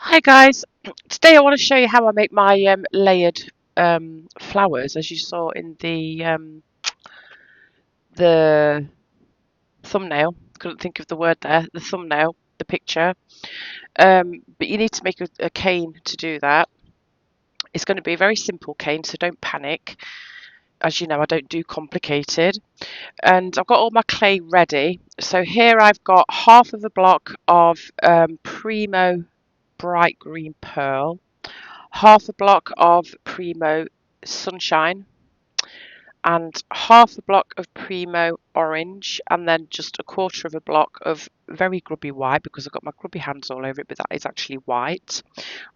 Hi guys, today I want to show you how I make my layered flowers, as you saw in the thumbnail. Couldn't think of the word there. The thumbnail, the picture. But you need to make a cane to do that. It's going to be a very simple cane, so don't panic. As you know, I don't do complicated. And I've got all my clay ready. So here I've got half of a block of Premo bright green pearl, half a block of Premo Sunshine, and half a block of Premo Orange, and then just a quarter of a block of very grubby white, because I've got my grubby hands all over it, but that is actually white,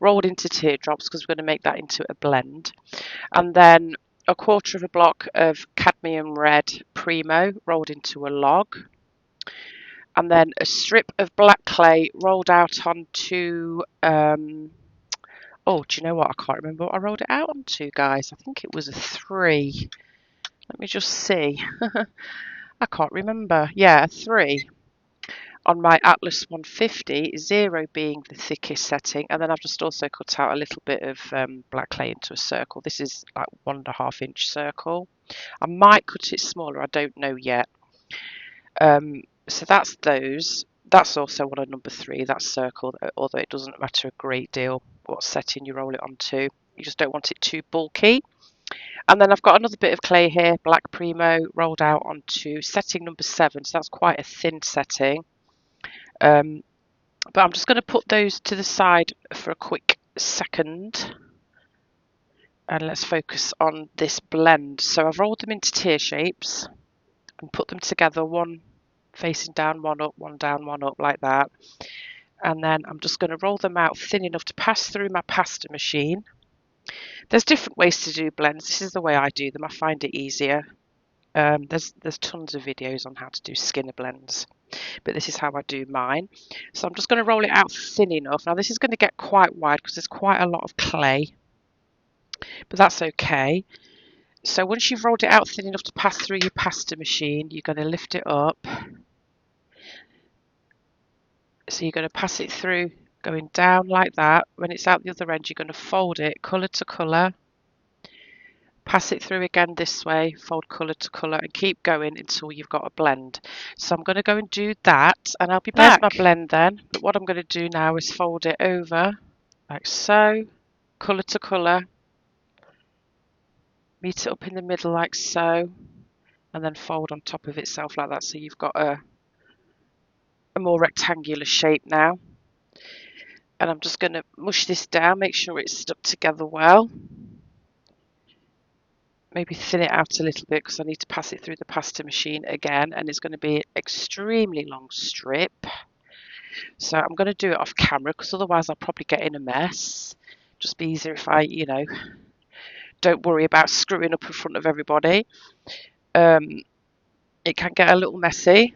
rolled into teardrops because we're going to make that into a blend. And then a quarter of a block of Cadmium Red Premo rolled into a log, and then a strip of black clay rolled out onto oh, do you know what? I can't remember what I rolled it out onto, guys. I think it was a 3. Let me just see. I can't remember. Yeah, a 3 on my Atlas 150, 0 being the thickest setting. And then I've just also cut out a little bit of black clay into a circle. This is like 1.5 inch circle. I might cut it smaller. I don't know yet. So that's those. That's also one of number 3, that circle, although it doesn't matter a great deal what setting you roll it onto. You just don't want it too bulky. And then I've got another bit of clay here, Black Premo, rolled out onto setting number 7. So that's quite a thin setting. But I'm just going to put those to the side for a quick second. And let's focus on this blend. So I've rolled them into tear shapes and put them together, one facing down, one up, one down, one up, like that. And then I'm just going to roll them out thin enough to pass through my pasta machine. There's different ways to do blends. This is the way I do them. I find it easier. There's tons of videos on how to do skinner blends, but this is how I do mine. So I'm just going to roll it out thin enough. Now this is going to get quite wide because there's quite a lot of clay, but that's okay. So once you've rolled it out thin enough to pass through your pasta machine, you're going to lift it up. So you're going to pass it through, going down like that. When it's out the other end, you're going to fold it colour to colour. Pass it through again this way, fold colour to colour, and keep going until you've got a blend. So I'm going to go and do that, and I'll be back. There's my blend then. But what I'm going to do now is fold it over like so, colour to colour, meet it up in the middle like so, and then fold on top of itself like that. So you've got a more rectangular shape now. And I'm just going to mush this down, make sure it's stuck together well. Maybe thin it out a little bit because I need to pass it through the pasta machine again, and it's going to be an extremely long strip. So I'm going to do it off camera because otherwise I'll probably get in a mess. Just be easier if I, don't worry about screwing up in front of everybody. It can get a little messy,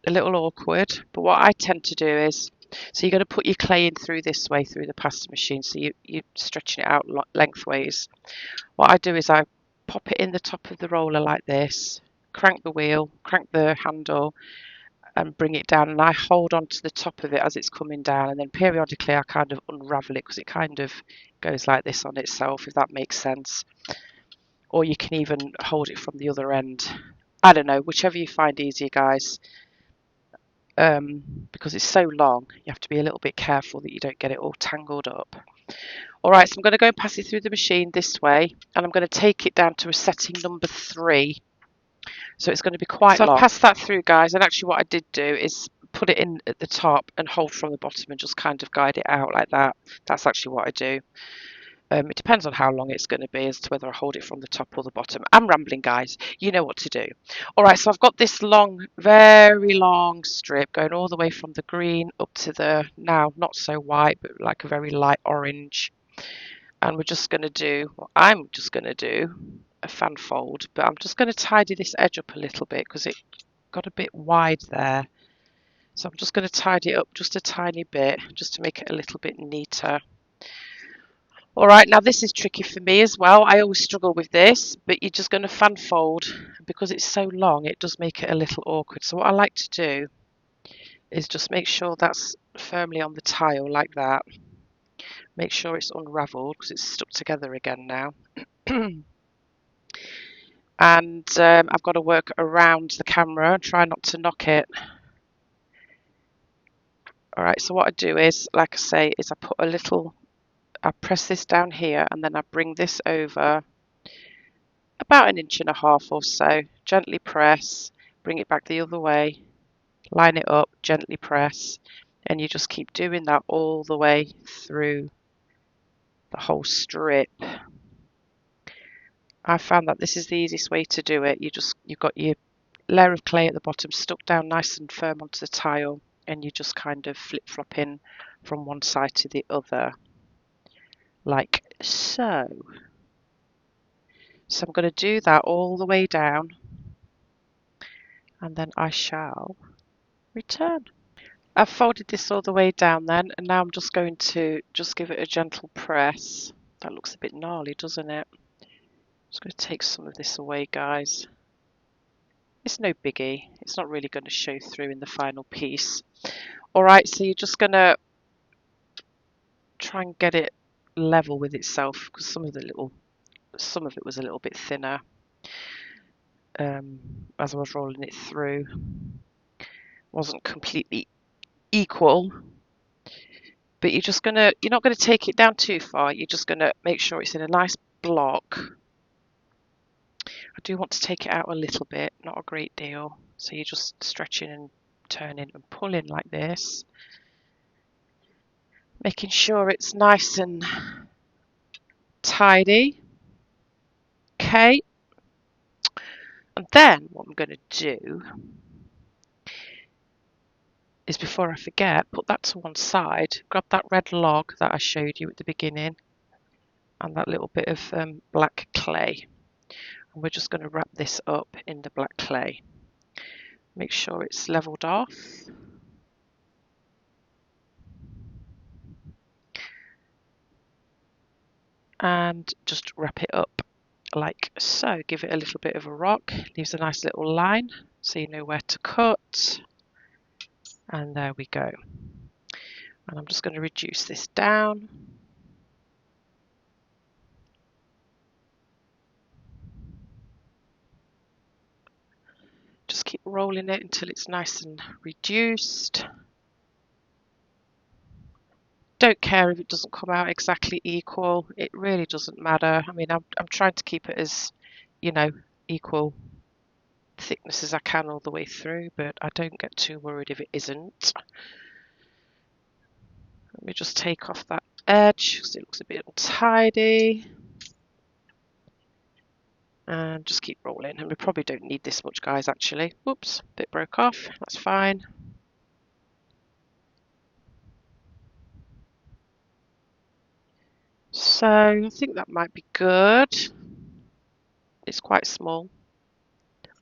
a little awkward, but what I tend to do is, so you're going to put your clay in through this way, through the pasta machine, so you're stretching it out lengthways. What I do is I pop it in the top of the roller like this, crank the wheel, crank the handle, and bring it down, and I hold on to the top of it as it's coming down, and then periodically I kind of unravel it because it kind of goes like this on itself, if that makes sense. Or you can even hold it from the other end. I don't know, whichever you find easier, guys. Because it's so long, you have to be a little bit careful that you don't get it all tangled up. All right, so I'm going to go and pass it through the machine this way, and I'm going to take it down to a setting number 3. So it's going to be quite long. So I've passed that through, guys, and actually what I did do is put it in at the top and hold from the bottom and just kind of guide it out like that. That's actually what I do. It depends on how long it's going to be as to whether I hold it from the top or the bottom. I'm rambling, guys. You know what to do. All right, so I've got this long, very long strip going all the way from the green up to the now not so white, but like a very light orange. And we're just going to do, well, I'm just going to do a fan fold, but I'm just going to tidy this edge up a little bit because it got a bit wide there. So I'm just going to tidy it up just a tiny bit, just to make it a little bit neater. All right, now this is tricky for me as well. I always struggle with this, but you're just going to fan fold. Because it's so long, it does make it a little awkward. So what I like to do is just make sure that's firmly on the tile like that. Make sure it's unravelled because it's stuck together again now. And I've got to work around the camera and try not to knock it. Alright, so what I do is, like I say, is I press this down here and then I bring this over about 1.5 inches or so, gently press, bring it back the other way, line it up, gently press, and you just keep doing that all the way through the whole strip. I found that this is the easiest way to do it. You've got your layer of clay at the bottom stuck down nice and firm onto the tile, and you just kind of flip-flopping from one side to the other, like so. So I'm going to do that all the way down, and then I shall return. I've folded this all the way down then, and now I'm just going to give it a gentle press. That looks a bit gnarly, doesn't it? Just going to take some of this away, guys. It's no biggie. It's not really going to show through in the final piece. Alright, so you're just going to try and get it level with itself, because some of it was a little bit thinner as I was rolling it through. Wasn't completely equal, but you're not going to take it down too far. You're just going to make sure it's in a nice block. I do want to take it out a little bit, not a great deal. So you're just stretching and turning and pulling like this, making sure it's nice and tidy. Okay, and then what I'm going to do is, before I forget, put that to one side, grab that red log that I showed you at the beginning and that little bit of black clay, and we're just going to wrap this up in the black clay. Make sure it's leveled off. And just wrap it up like so. Give it a little bit of a rock, leaves a nice little line so you know where to cut. And there we go. And I'm just going to reduce this down. Just keep rolling it until it's nice and reduced. Don't care if it doesn't come out exactly equal. It really doesn't matter. I mean, I'm trying to keep it as, equal thickness as I can all the way through, but I don't get too worried if it isn't. Let me just take off that edge because it looks a bit untidy. And just keep rolling. And we probably don't need this much, guys, actually. Whoops, bit broke off. That's fine. So I think that might be good. It's quite small.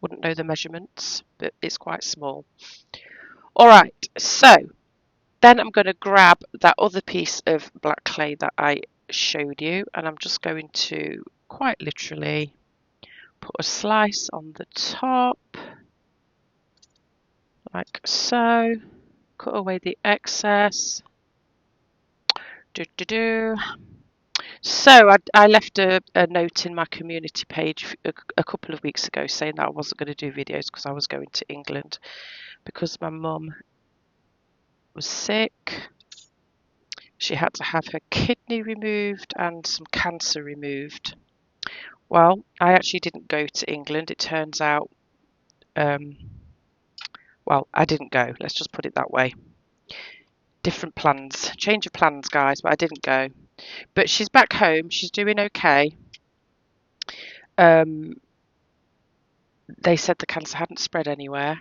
Wouldn't know the measurements, but it's quite small. All right, so then I'm going to grab that other piece of black clay that I showed you, and I'm just going to quite literally put a slice on the top, like so. Cut away the excess. So I left a note in my community page a couple of weeks ago saying that I wasn't going to do videos because I was going to England because my mum was sick. She had to have her kidney removed and some cancer removed. Well, I actually didn't go to England. It turns out, well, I didn't go. Let's just put it that way. Different plans, change of plans, guys, but I didn't go. But she's back home. She's doing okay. They said the cancer hadn't spread anywhere,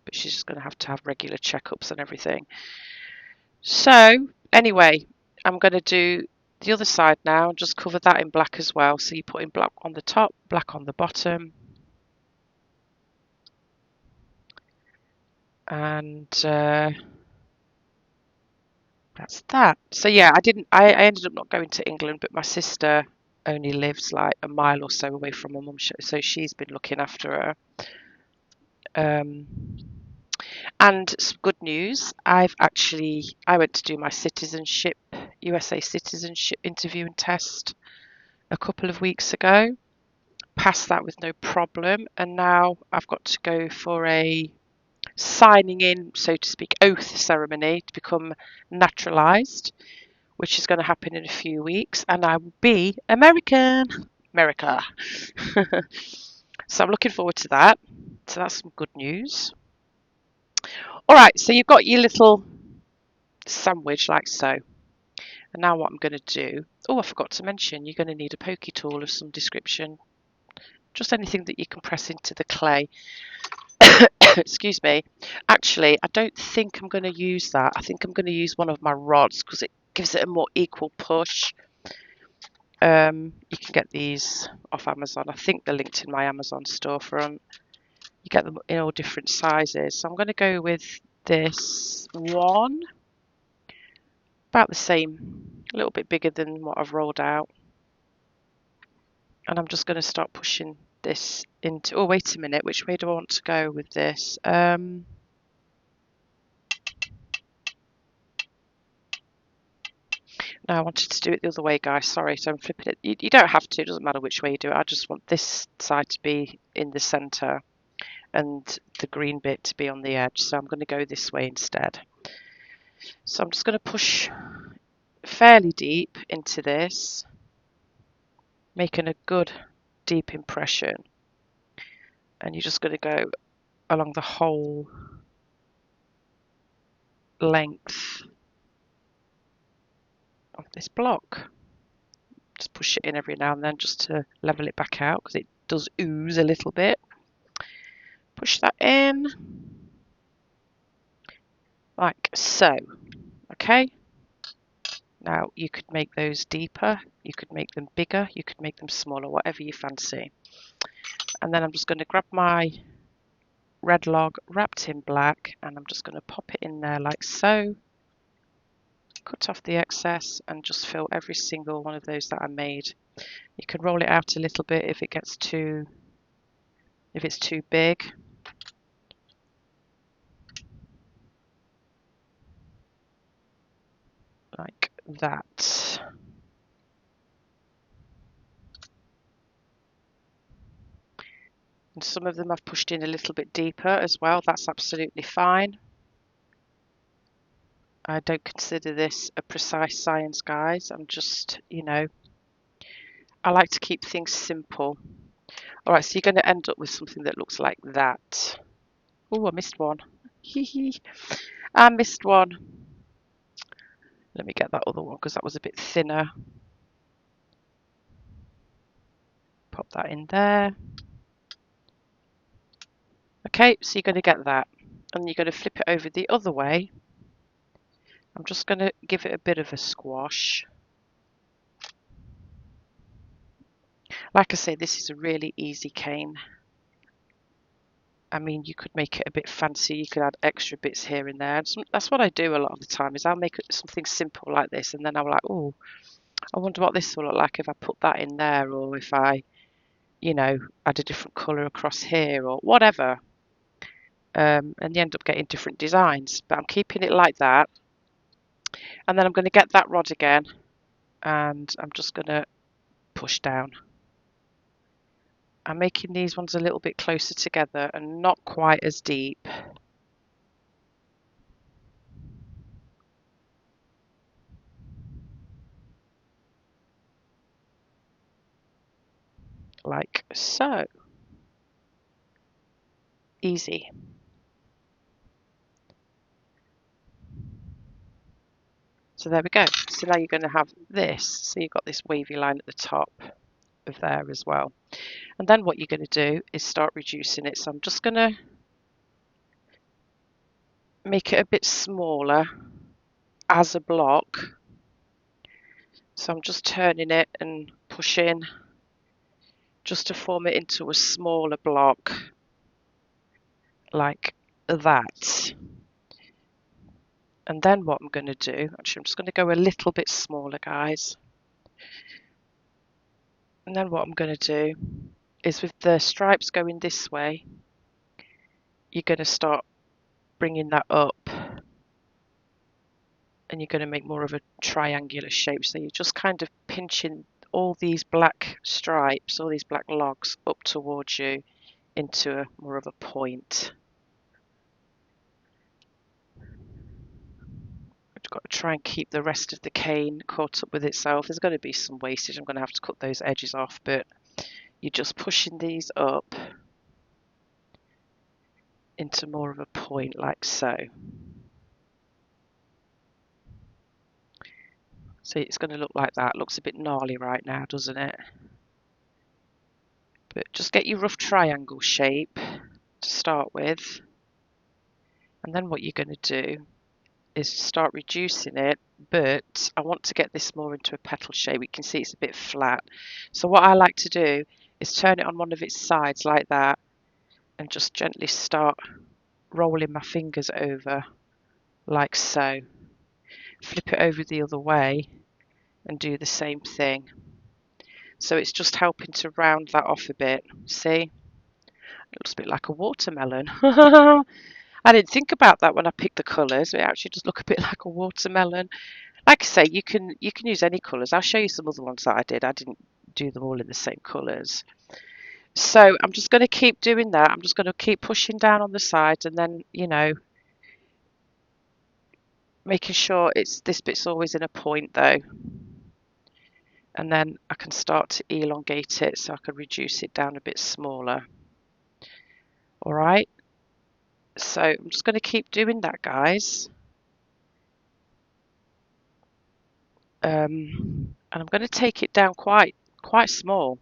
but she's just going to have regular checkups and everything. So anyway, I'm going to do the other side now and just cover that in black as well. So you put in black on the top, black on the bottom. And that's that. So yeah, I ended up not going to England, but my sister only lives like a mile or so away from my mum, so she's been looking after her. And some good news, I went to do my citizenship USA citizenship interview and test a couple of weeks ago. Passed that with no problem, and now I've got to go for a signing in, so to speak, oath ceremony to become naturalised, which is going to happen in a few weeks, and I will be America. So I'm looking forward to that. So that's some good news. All right, so you've got your little sandwich like so. And now what I'm going to do, oh, I forgot to mention, you're going to need a pokey tool of some description. Just anything that you can press into the clay. Excuse me. Actually, I don't think I'm going to use that. I think I'm going to use one of my rods because it gives it a more equal push. You can get these off Amazon. I think they're linked in my Amazon storefront. You get them in all different sizes. So I'm going to go with this one. About the same, a little bit bigger than what I've rolled out. And I'm just going to start pushing this into, oh, wait a minute, which way do I want to go with this? No, I wanted to do it the other way, guys. Sorry, so I'm flipping it. You don't have to, it doesn't matter which way you do it. I just want this side to be in the centre and the green bit to be on the edge. So I'm going to go this way instead. So I'm just going to push fairly deep into this, making a good deep impression. And you're just going to go along the whole length of this block. Just push it in every now and then just to level it back out because it does ooze a little bit. Push that in like so. Okay, now you could make those deeper, you could make them bigger, you could make them smaller, whatever you fancy. And then I'm just going to grab my red log wrapped in black and I'm just going to pop it in there like so. Cut off the excess and just fill every single one of those that I made. You can roll it out a little bit if it's too big. Like that. And some of them I've pushed in a little bit deeper as well. That's absolutely fine. I don't consider this a precise science, guys. I'm just, I like to keep things simple. All right, so you're going to end up with something that looks like that. Oh, I missed one. I missed one. Let me get that other one because that was a bit thinner. Pop that in there. Okay, so you're going to get that. And you're going to flip it over the other way. I'm just going to give it a bit of a squash. Like I say, this is a really easy cane. I mean, you could make it a bit fancy. You could add extra bits here and there. And that's what I do a lot of the time is I'll make something simple like this. And then I'm like, oh, I wonder what this will look like if I put that in there. Or if I, add a different colour across here or whatever. And you end up getting different designs. But I'm keeping it like that. And then I'm going to get that rod again. And I'm just going to push down. I'm making these ones a little bit closer together and not quite as deep. Like so. Easy. So there we go. So now you're going to have this. So you've got this wavy line at the top of there as well. And then what you're going to do is start reducing it. So I'm just going to make it a bit smaller as a block. So I'm just turning it and pushing just to form it into a smaller block like that. And then what I'm going to do, actually I'm just going to go a little bit smaller, guys. And then what I'm going to do is with the stripes going this way, you're going to start bringing that up and you're going to make more of a triangular shape. So you're just kind of pinching all these black stripes, all these black logs up towards you into a more of a point. I've got to try and keep the rest of the cane caught up with itself. There's going to be some wastage. I'm going to have to cut those edges off, but you're just pushing these up into more of a point like so. So it's going to look like that. It looks a bit gnarly right now, doesn't it? But just get your rough triangle shape to start with. And then what you're going to do is start reducing it, but I want to get this more into a petal shape. You can see it's a bit flat. So what I like to do is turn it on one of its sides like that and just gently start rolling my fingers over like so. Flip it over the other way and do the same thing. So it's just helping to round that off a bit. See? It looks a bit like a watermelon. I didn't think about that when I picked the colours. It actually does look a bit like a watermelon. Like I say, you can use any colours. I'll show you some other ones that I did. I didn't do them all in the same colours. So I'm just going to keep doing that. I'm just going to keep pushing down on the sides, and then, you know, making sure this bit's always in a point though. And then I can start to elongate it so I can reduce it down a bit smaller. All right. So I'm just going to keep doing that, guys. And I'm going to take it down quite small.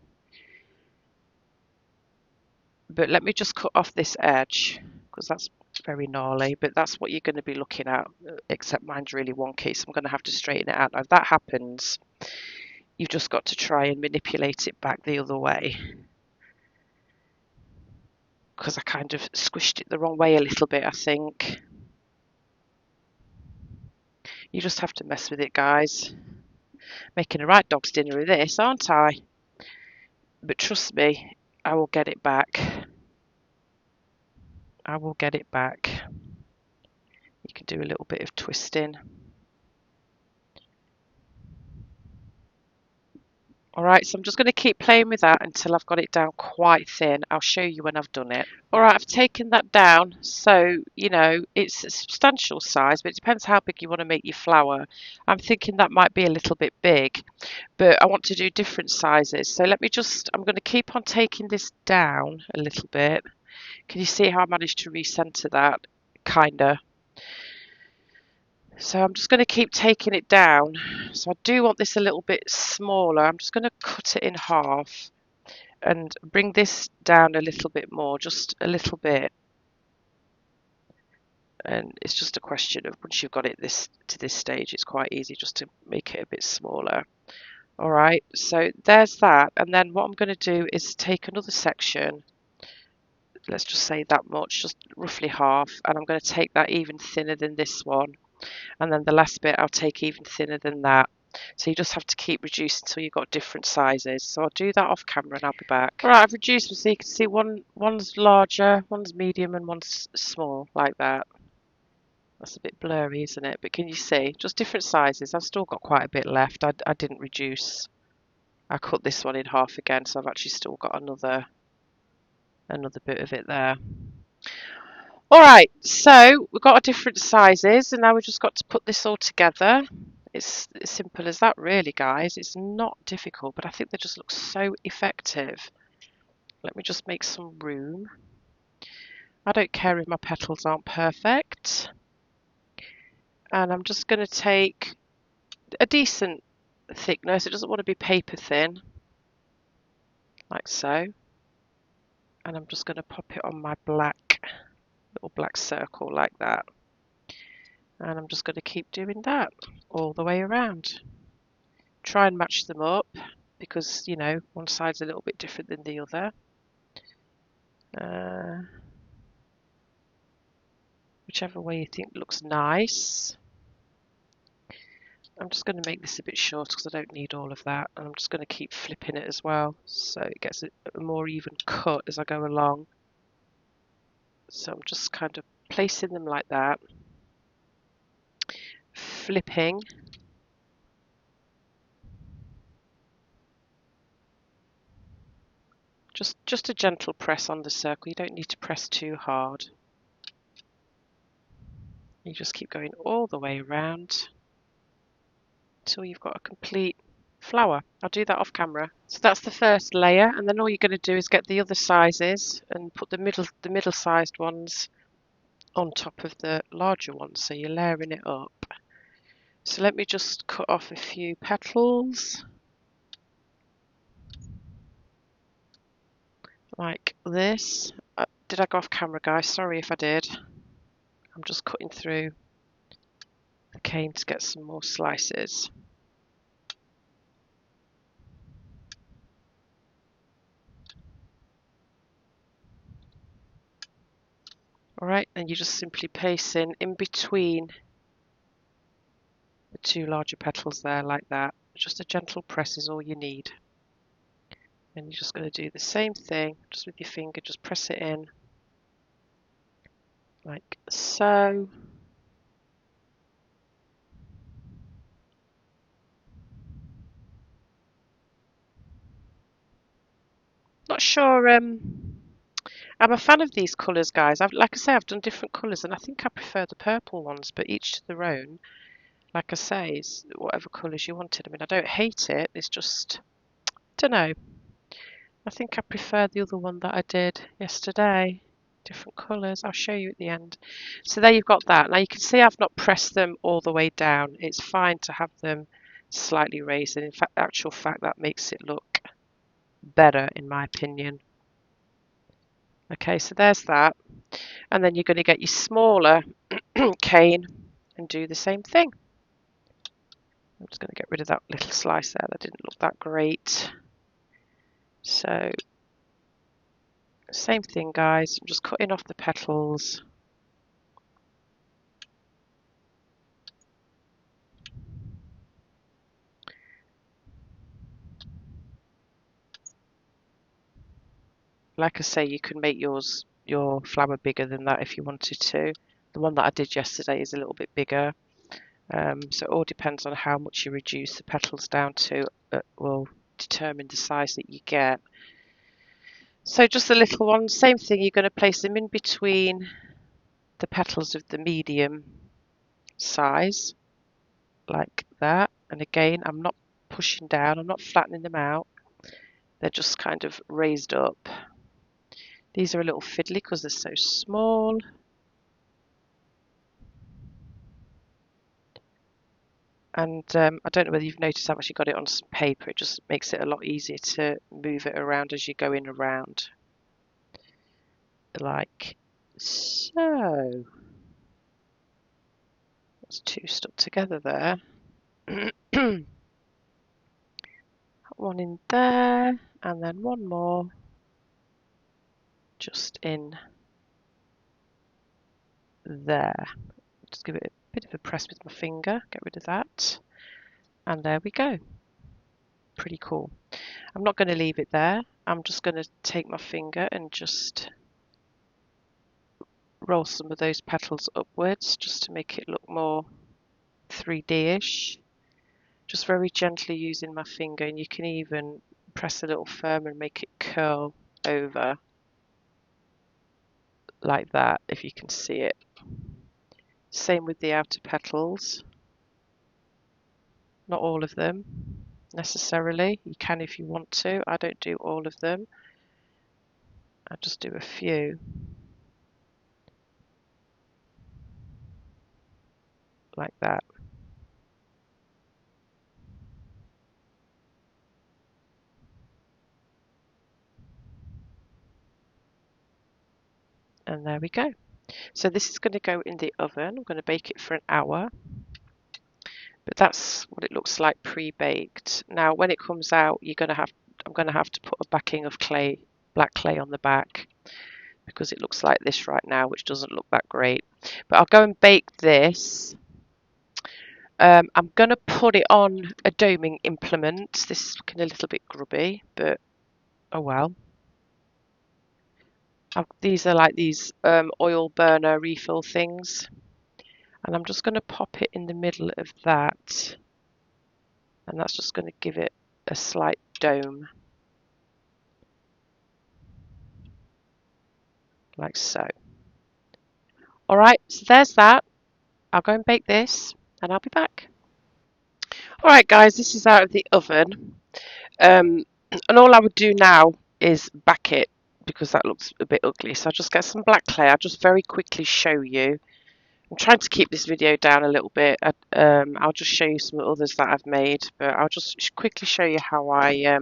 But let me just cut off this edge because that's very gnarly, but that's what you're going to be looking at, except mine's really wonky, so I'm going to have to straighten it out. Now, if that happens, you've just got to try and manipulate it back the other way, because I kind of squished it the wrong way a little bit, I think. You just have to mess with it, guys. Making a right dog's dinner of this, aren't I? But trust me, I will get it back. I will get it back. You can do a little bit of twisting. All right, so I'm just going to keep playing with that until I've got it down quite thin. I'll show you when I've done it. All right, I've taken that down. So, you know, it's a substantial size, but it depends how big you want to make your flower. I'm thinking that might be a little bit big, but I want to do different sizes. So I'm going to keep on taking this down a little bit. Can you see how I managed to recenter that? Kinda. So I'm just going to keep taking it down. So I do want this a little bit smaller. I'm just going to cut it in half and bring this down a little bit more, just a little bit. And it's just a question of once you've got it to this stage, it's quite easy just to make it a bit smaller. All right, so there's that. And then what I'm going to do is take another section. Let's just say that much, just roughly half. And I'm going to take that even thinner than this one. And then the last bit I'll take even thinner than that. So you just have to keep reducing until you've got different sizes. So I'll do that off camera and I'll be back. All right, I've reduced them so you can see one's larger, one's medium and one's small, like that. That's a bit blurry, isn't it? But can you see? Just different sizes. I've still got quite a bit left. I didn't reduce. I cut this one in half again, so I've actually still got another bit of it there. All right, so we've got our different sizes, and now we've just got to put this all together. It's as simple as that, really, guys. It's not difficult, but I think they just look so effective. Let me just make some room. I don't care if my petals aren't perfect. And I'm just going to take a decent thickness. It doesn't want to be paper thin, like so. And I'm just going to pop it on my little black circle like that. And I'm just going to keep doing that all the way around. Try and match them up because, you know, one side's a little bit different than the other. Whichever way you think looks nice. I'm just going to make this a bit short because I don't need all of that. And I'm just going to keep flipping it as well so it gets a more even cut as I go along. So I'm just kind of placing them like that. flipping. Just a gentle press on the circle. You don't need to press too hard. You just keep going all the way around until you've got a complete flower. I'll do that off camera. So that's the first layer, and then all you're going to do is get the other sizes and put the middle sized ones on top of the larger ones, so you're layering it up. So let me just cut off a few petals like this. Did I go off camera, guys? Sorry if I did. I'm just cutting through the cane to get some more slices. Alright, and you just simply place in between the two larger petals there like that. Just a gentle press is all you need. And you're just going to do the same thing, just with your finger, just press it in like so. Not sure, I'm a fan of these colours, guys. Like I say, I've done different colours, and I think I prefer the purple ones, but each to their own. Like I say, it's whatever colours you wanted. I mean, I don't hate it, it's just, don't know. I think I prefer the other one that I did yesterday. Different colours. I'll show you at the end. So there you've got that. Now you can see I've not pressed them all the way down. It's fine to have them slightly raised, and in fact, actual fact, that makes it look better in my opinion. Okay, so there's that. And then you're going to get your smaller cane and do the same thing. I'm just going to get rid of that little slice there that didn't look that great. So same thing, guys. I'm just cutting off the petals. Like I say, you can make your flower bigger than that if you wanted to. The one that I did yesterday is a little bit bigger. So it all depends on how much you reduce the petals down to. Will determine the size that you get. So just the little ones, same thing. You're going to place them in between the petals of the medium size, like that. And again, I'm not pushing down, I'm not flattening them out. They're just kind of raised up. These are a little fiddly because they're so small. And I don't know whether you've noticed I've actually got it on some paper. It just makes it a lot easier to move it around as you're going around. Like so. That's two stuck together there. One in there, and then one more just in there. Just give it a bit of a press with my finger, get rid of that, and there we go. Pretty cool. I'm not going to leave it there. I'm just going to take my finger and just roll some of those petals upwards just to make it look more 3D-ish. Just very gently using my finger, and you can even press a little firmer and make it curl over like that if you can see it. Same with the outer petals. Not all of them necessarily. You can if you want to. I don't do all of them. I just do a few. Like that. And there we go. So this is going to go in the oven. I'm going to bake it for an hour. But that's what it looks like pre-baked. Now when it comes out, I'm going to have to put a backing of clay, black clay on the back, because it looks like this right now, which doesn't look that great. But I'll go and bake this. I'm going to put it on a doming implement. This is looking a little bit grubby, but oh well. These are like these oil burner refill things. And I'm just going to pop it in the middle of that, and that's just going to give it a slight dome, like so. Alright, so there's that. I'll go and bake this, and I'll be back. Alright guys, this is out of the oven. And all I would do now is back it, because that looks a bit ugly. So I'll just get some black clay. I'll just very quickly show you. I'm trying to keep this video down a little bit. I'll just show you some others that I've made, but I'll just quickly show you how I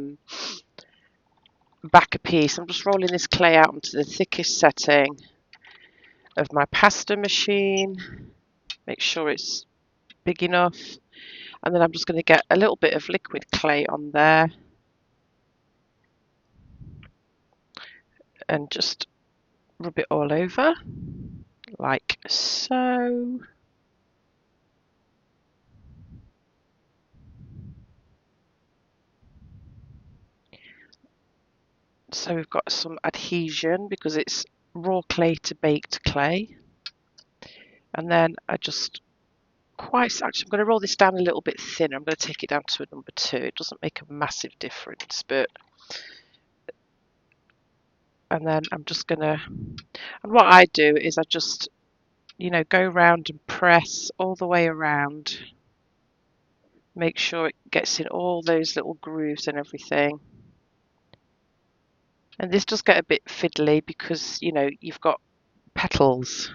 back a piece. I'm just rolling this clay out onto the thickest setting of my pasta machine. Make sure it's big enough. And then I'm just going to get a little bit of liquid clay on there. And just rub it all over, like so. So we've got some adhesion because it's raw clay to baked clay. And then I just actually, I'm going to roll this down a little bit thinner. I'm going to take it down to a number 2. It doesn't make a massive difference, but and then I'm just going to, and what I do is I just, go round and press all the way around. Make sure it gets in all those little grooves and everything. And this does get a bit fiddly because, you've got petals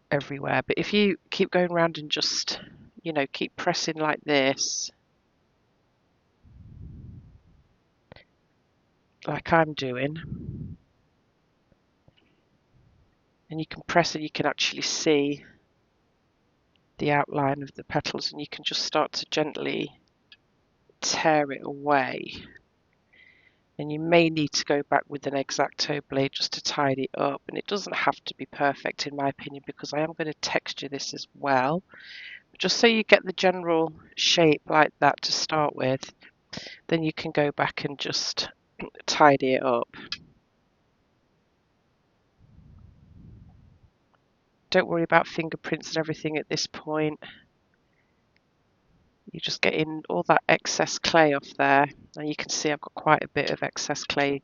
everywhere. But if you keep going around and just, keep pressing like this, like I'm doing, and you can press and you can actually see the outline of the petals, and you can just start to gently tear it away. And you may need to go back with an X-Acto blade just to tidy it up. And it doesn't have to be perfect in my opinion, because I am going to texture this as well. Just so you get the general shape like that to start with, then you can go back and just tidy it up. Don't worry about fingerprints and everything at this point. You just get in all that excess clay off there, and you can see I've got quite a bit of excess clay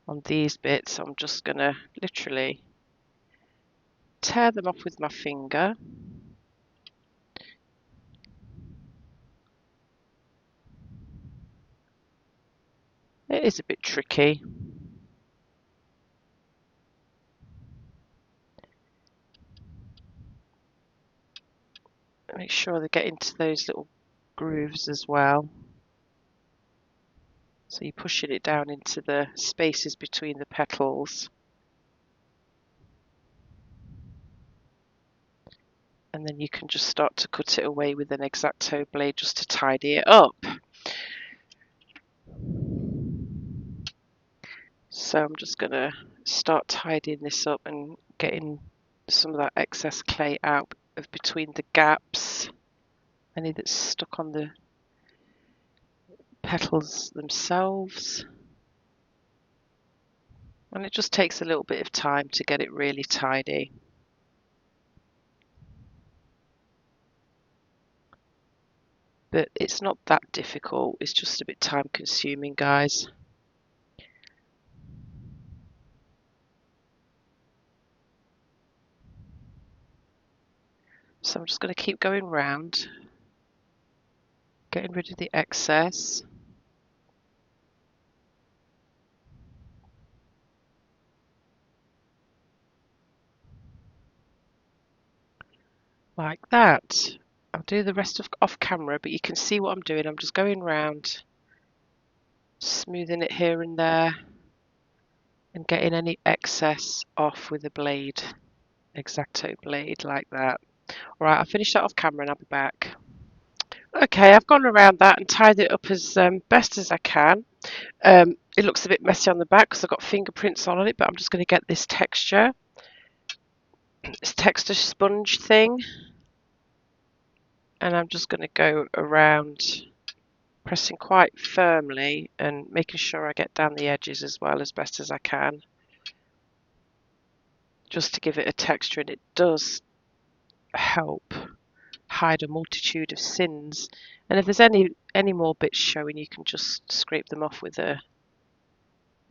on these bits. So I'm just going to literally tear them off with my finger. It is a bit tricky. Make sure they get into those little grooves as well. So you're pushing it down into the spaces between the petals. And then you can just start to cut it away with an X-Acto blade just to tidy it up. So I'm just going to start tidying this up and getting some of that excess clay out of between the gaps, any that's stuck on the petals themselves. And it just takes a little bit of time to get it really tidy. But it's not that difficult, it's just a bit time consuming, guys. So I'm just going to keep going round, getting rid of the excess. Like that. I'll do the rest off camera, but you can see what I'm doing. I'm just going round, smoothing it here and there, and getting any excess off with a blade, X-Acto blade, like that. Alright, I'll finish that off camera and I'll be back. Okay, I've gone around that and tied it up as best as I can. It looks a bit messy on the back because I've got fingerprints on it, but I'm just going to get this texture sponge thing, and I'm just going to go around pressing quite firmly and making sure I get down the edges as well as best as I can, just to give it a texture. And it does help hide a multitude of sins. And if there's any more bits showing, you can just scrape them off with an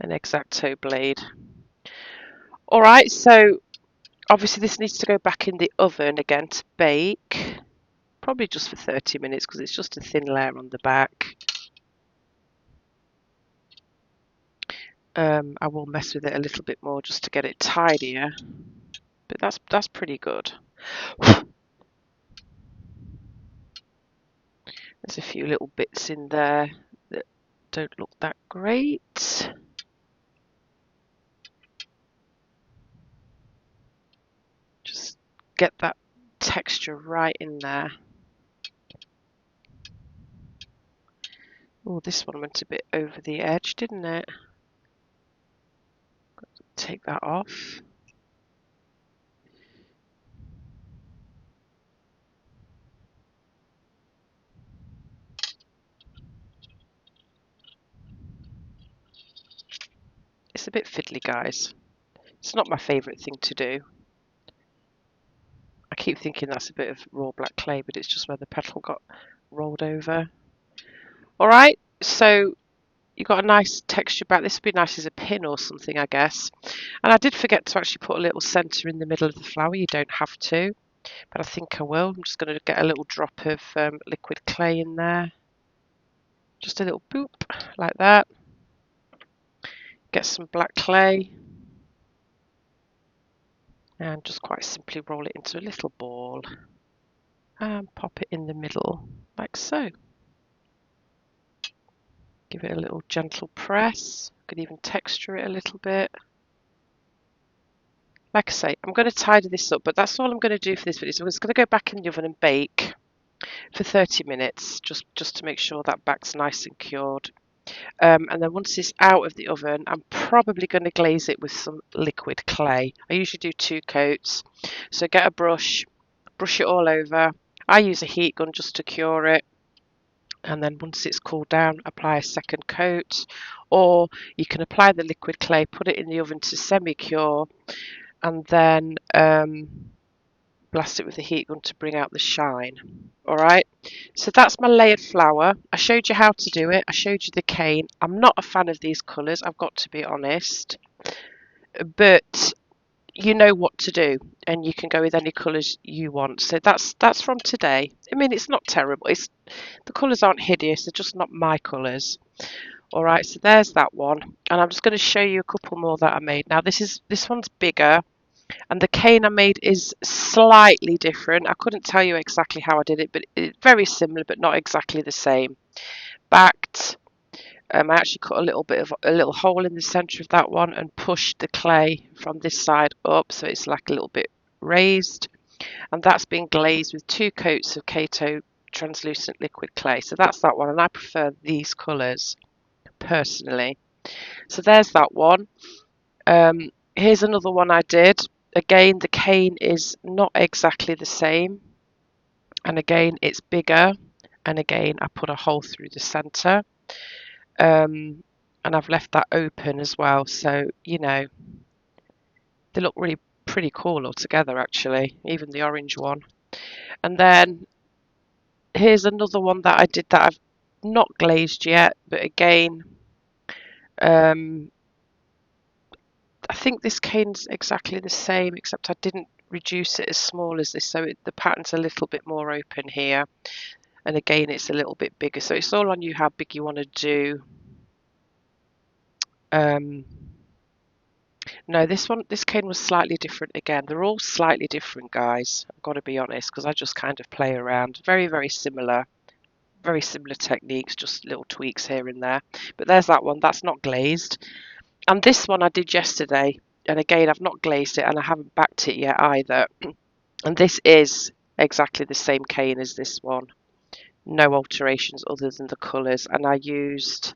X-Acto blade. All right, so obviously this needs to go back in the oven again to bake, probably just for 30 minutes because it's just a thin layer on the back. I will mess with it a little bit more just to get it tidier, but that's pretty good. There's a few little bits in there that don't look that great. Just get that texture right in there. Oh, this one went a bit over the edge, didn't it? Take that off. It's a bit fiddly, guys. It's not my favourite thing to do. I keep thinking that's a bit of raw black clay, but it's just where the petal got rolled over. All right, so you got a nice texture back. This would be nice as a pin or something, I guess. And I did forget to actually put a little centre in the middle of the flower. You don't have to, but I think I will. I'm just going to get a little drop of liquid clay in there. Just a little boop, like that. Get some black clay. And just quite simply roll it into a little ball. And pop it in the middle, like so. Give it a little gentle press. Could even texture it a little bit. Like I say, I'm going to tidy this up, but that's all I'm going to do for this video. So I'm just going to go back in the oven and bake for 30 minutes, just to make sure that back's nice and cured. And then once it's out of the oven, I'm probably going to glaze it with some liquid clay. I usually do 2 coats. So get a brush it all over. I use a heat gun just to cure it. And then once it's cooled down, apply a second coat. Or you can apply the liquid clay, put it in the oven to semi-cure, and then blast it with the heat gun to bring out the shine. All right, so that's my layered flower. I showed you how to do it. I showed you the cane. I'm not a fan of these colours, I've got to be honest, but you know what to do, and you can go with any colours you want. So that's from today. I mean, it's not terrible. The colours aren't hideous. They're just not my colours. All right, so there's that one, and I'm just going to show you a couple more that I made. Now this one's bigger. And the cane I made is slightly different. I couldn't tell you exactly how I did it, but it's very similar, but not exactly the same. Backed. I actually cut a little hole in the centre of that one and pushed the clay from this side up, so it's like a little bit raised. And that's been glazed with 2 coats of Kato translucent liquid clay. So that's that one, and I prefer these colours personally. So there's that one. Here's another one I did. Again, the cane is not exactly the same, and again it's bigger, and again I put a hole through the centre, and I've left that open as well, so you know they look really pretty cool all together, actually, even the orange one. And then here's another one that I did that I've not glazed yet, but again I think this cane's exactly the same, except I didn't reduce it as small as this, so the pattern's a little bit more open here, and again it's a little bit bigger, so it's all on you how big you want to do. No, this cane was slightly different again. They're all slightly different, guys, I've got to be honest, because I just kind of play around. Very similar techniques, just little tweaks here and there. But there's that one, that's not glazed. And this one I did yesterday, and again I've not glazed it, and I haven't backed it yet either. And this is exactly the same cane as this one. No alterations other than the colours. And I used,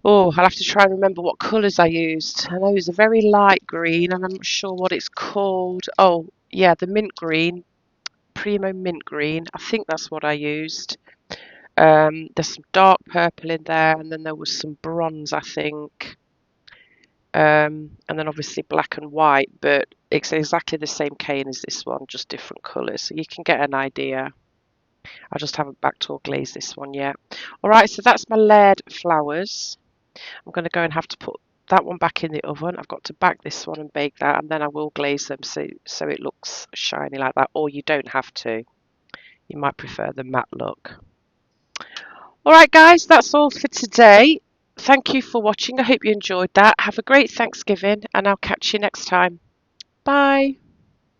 I'll have to try and remember what colours I used. I know it was a very light green, and I'm not sure what it's called. Oh yeah, the mint green, Premo mint green. I think that's what I used. There's some dark purple in there, and then there was some bronze, I think. And then obviously black and white, but it's exactly the same cane as this one, just different colours, so you can get an idea. I just haven't backed or glazed this one yet. All right, so that's my layered flowers. I'm going to go and have to put that one back in the oven. I've got to back this one and bake that, and then I will glaze them so it looks shiny like that, or you don't have to. You might prefer the matte look. All right, guys, that's all for today. Thank you for watching. I hope you enjoyed that. Have a great Thanksgiving, and I'll catch you next time. Bye.